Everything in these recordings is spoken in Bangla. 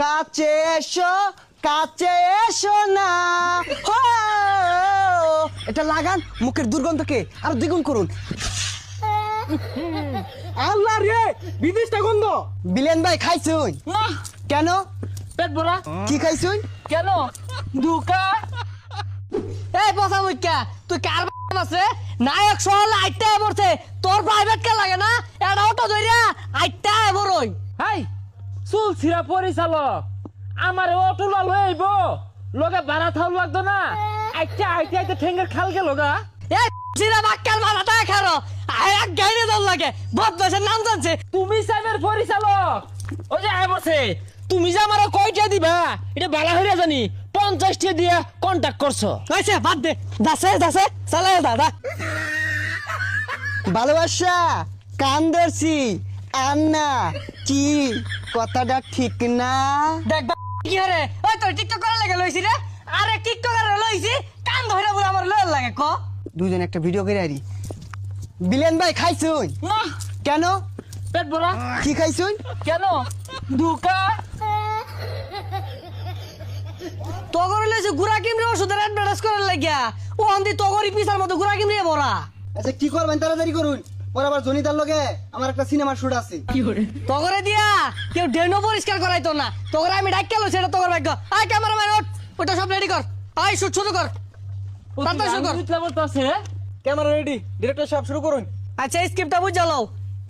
কাছে এসো, কাছে এসো না। হো, এটা লাগান মুখের দুর্গন্ধকে আর দ্বিগুণ করুন। আল্লাহ রে, বিদেশটা গন্ধ। বিলেন ভাই খাইছুন? কেন? পেট ভরা। কি খাইছুন? কেন? দুকা। এই পচা মুখ্যা, তুই কার আছে? নায়ক সহ আইটা পড়ছে, তোর প্রাইভেট কে লাগে না? এটা অটো ধইরা আইটা বড়ই। হাই, চুল ছিড়া পরিচালক আমার অটো লাল হইব লগে ভাড়া থাও লাগতো না। আইটা আইটা আইটা ঠেঙ্গের খাল গেল গা। এই সিরা বাক্কার মাথাটা খারো, এক গাইরে দল লাগে, বদমাশের নাম জানছে। তুমি সাইবার পরিচালক, ওই যে আয় বসে তুমি যে আমার কয়টা দিবা এটা বালা হইরা জানি 50টা দিয়া কন্টাক্ট করছো। কইছে বাদ দে, দাসে দাসে চালাই দাদা। ভালোবাসা কান ধরছি আন্না, কি কথাটা ঠিক না? দেখ কি হরে, ওই তোর টিকটক করার লাগে লইছি রে। আরে টিকটক করে লইছি, কান ধইরা বলে আমার লয় লাগে ক। দুজন একটা ভিডিও করে আরি। বিলেন ভাই খাইছুন? কেন? পেট ভরা। কি খাইছুন? কেন? দুকা। তগর লইছে গুড়া কিমরে ওষুধের অ্যাডভার্টাইজ করার লাগিয়া, ও অন্দি তগরি পিসার মতো গুড়া কিমরে ভরা। আচ্ছা কি করবেন তাড়াতাড়ি করুন, ওর আবার জনিতার লগে আমার একটা সিনেমার শুট আছে। তগরে দিয়া কেউ ডেনো পরিষ্কার করাইতো না, তগরে আমি ডাক্কা লইছি, এটা তগর ভাগ্য। আয় ক্যামেরাম্যান ওঠ, ওটা সব রেডি কর, আয় শুট শুরু কর, তাড়াতাড়ি শুরু কর। ক্যামেরা রেডি, ডিরেক্টর সাহেব শুরু করুন। আচ্ছা স্ক্রিপ্টটা বুঝা লও,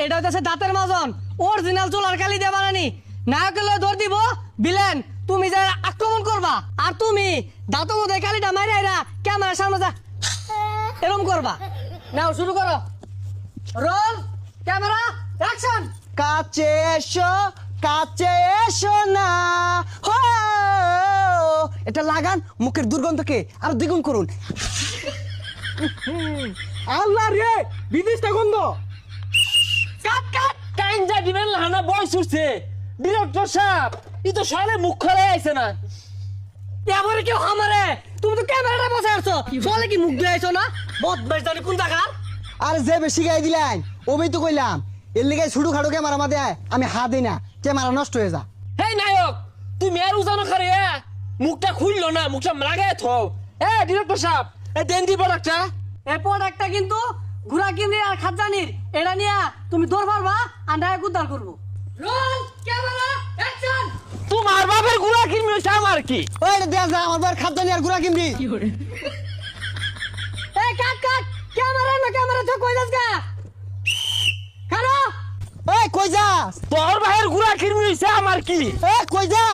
এটা হইতাছে দাঁতের মাজন, অরিজিনাল চুলার কালি দিয়ে বানানি। নায়কের লয়ে ধর দিব বিলেন, তুমি যা আক্রমণ করবা, আর তুমি দাঁতের মধ্যে কালিটা মারি আইরা ক্যামেরার সামনে যা এরকম করবা। নাও শুরু করো, রোল ক্যামেরা অ্যাকশন। কাছে এসো, কাছে এসো না। হো, এটা লাগান মুখের দুর্গন্ধকে আর দ্বিগুণ করুন। আল্লাহ রে, বিদেশটা গন্ধ। কাট কাট। কাইনজা দিবেন লানা বয়স উঠছে। ডিরেক্টর সাহেব ই তো সলে মুখ খোলা আইছে না। এবারে কেউ আমারে, তুমি তো ক্যামেরাটা বসে আসছো, চলে কি মুখ দিয়ে আইছো না? বদমাইশ জানি কোন জায়গার। আর যে বেশি গাই দিলেন ওই তো কইলাম, এর লিগে ছুটু খাটু ক্যামেরা মাদে আমি হাত দিই না, ক্যামেরা নষ্ট হয়ে যা। হেই নায়ক, তুমি আর উজানো খারে মুখটা খুললো না, মুখটা লাগায় থো। ডিরেক্টর সাহেব এই দেন দি প্রোডাক্টটা। এই প্রোডাক্টটা কিন্তু ঘোড়া কিমরি আর খাজানির, এটা নিয়া তুমি দৌড় পারবা আর নায়ক উদ্ধার করবো। Roll camera action. তোমার বাপের গুড়া কিনবি হইছে আমার কি? ওই দেখ যা আমার বার খাদ্য নিয়ে আর গুড়া কিনবি। এই কাট কাট, ক্যামেরা না ক্যামেরা তো কই যাস গা? খানো ওই কই যাস? তোর ভাইয়ের গুড়া কিনবি হইছে আমার কি? এ কই যা?